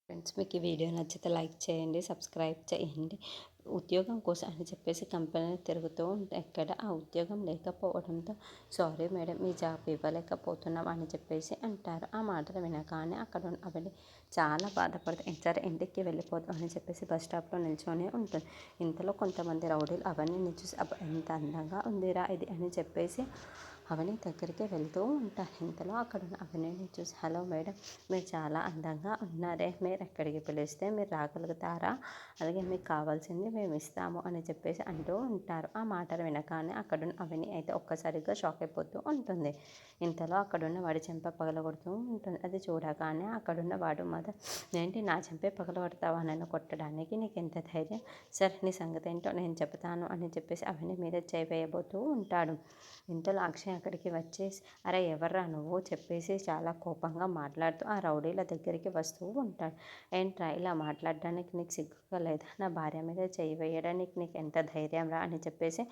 Friends, మీకు ఈ video నచ్చితే లైక్ చేయండి, సబ్స్క్రైబ్ చేయండి. ఉద్యోగం కోసం అని చెప్పేసి కంపెనీ తిరుగుతూ ఉంటే ఎక్కడ ఆ ఉద్యోగం లేకపోవడంతో సారీ మేడం, మీ జాబ్ ఇవ్వలేకపోతున్నాం అని చెప్పేసి అంటారు. ఆ మాటలు వినగానే అక్కడ ఉన్న అవని చాలా బాధపడుతుంది. సరే ఇంటికి వెళ్ళిపోదు అని చెప్పేసి బస్ స్టాప్లో నిల్చొని ఉంటుంది. ఇంతలో కొంతమంది రౌడీలు అవన్నీ చూసి ఎంత అందంగా ఉందిరా ఇది అని చెప్పేసి అవని దగ్గరికి వెళ్తూ ఉంటారు. ఇంతలో అక్కడ ఉన్న అవనిని చూసి, హలో మేడం, మీరు చాలా అందంగా ఉన్నారే, మీరు ఎక్కడికి పిలిస్తే మీరు రాగలుగుతారా, అలాగే మీకు కావాల్సింది మేము ఇస్తాము అని చెప్పేసి అంటూ ఉంటారు. ఆ మాటలు వినగానే అక్కడున్న అవని అయితే ఒక్కసారిగా షాక్ అయిపోతూ ఉంటుంది. ఇంతలో అక్కడున్న వాడి చెంప పగలగొడుతూ ఉంటుంది. అది చూడగానే అక్కడున్న వాడు మదర్, ఏంటి నా చెంపే పగలగొడతావా, నన్ను కొట్టడానికి నీకు ఎంత ధైర్యం, సరే నీ సంగతి ఏంటో నేను చెప్తాను అని చెప్పేసి అవని మీద చేయి వేయబోతూ ఉంటాడు. ఇంతలో అక్షయ్ అక్కడికి వచ్చేసి, అరే ఎవర్రా నువ్వు చెప్పేసి చాలా కోపంగా మాట్లాడుతూ ఆ రౌడీల దగ్గరికి వస్తూ ఉంటాడు. ఏంట్రా ఇలా మాట్లాడడానికి నీకు సిగ్గుగా లేదా, నా భార్య మీద చేయి వేయడానికి నీకు ఎంత ధైర్యం రా అని చెప్పేసి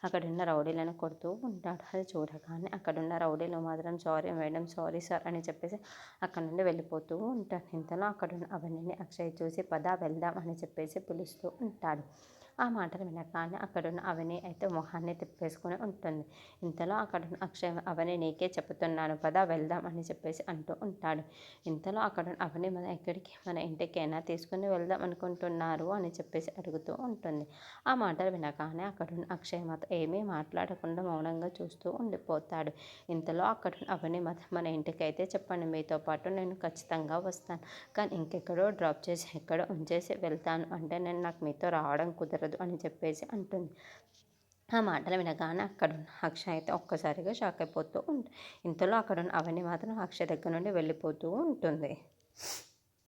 అక్కడున్న రౌడీలను కొడుతూ ఉంటాడు. అది చూడగానే అక్కడున్న రౌడీలు మాత్రం సారీ మేడం, సారీ సార్ అని చెప్పేసి అక్కడ నుండి వెళ్ళిపోతూ ఉంటాడు. ఇంతలో అక్కడున్న అవన్నీ అక్షయ్ చూసి పద వెళ్దాం అని చెప్పేసి పిలుస్తూ ఉంటాడు. ఆ మాటలు వినగానే అక్కడున్న అవని అయితే మొహాన్ని తిప్పేసుకొని ఉంటుంది. ఇంతలో అక్కడున్న అక్షయ్, అవని నీకే చెప్తున్నాను పద వెళ్దాం అని చెప్పేసి అంటూ ఉంటాడు. ఇంతలో అక్కడ అవని మన ఎక్కడికి, మన ఇంటికైనా తీసుకుని వెళ్దాం అనుకుంటున్నారు అని చెప్పేసి అడుగుతూ ఉంటుంది. ఆ మాటలు వినగానే అక్కడున్న అక్షయ్ మాత్రం ఏమీ మాట్లాడకుండా మౌనంగా చూస్తూ ఉండిపోతాడు. ఇంతలో అక్కడున్న అవని మాత్రం, మన ఇంటికైతే చెప్పండి, మీతో పాటు నేను ఖచ్చితంగా వస్తాను, కానీ ఇంకెక్కడో డ్రాప్ చేసి ఎక్కడో ఉంచేసి వెళ్తాను అంటే నాకు మీతో రావడం కుదరదు అని చెప్పేసి అంటుంది. ఆ మాటలు వినగానే అక్కడున్న అక్షయ్ అయితే ఒక్కసారిగా షాక్ అయిపోతూ ఉంటుంది. ఇంతలో అక్కడున్న అవని మాత్రం అక్షయ్ దగ్గర నుండి వెళ్ళిపోతూ ఉంటుంది.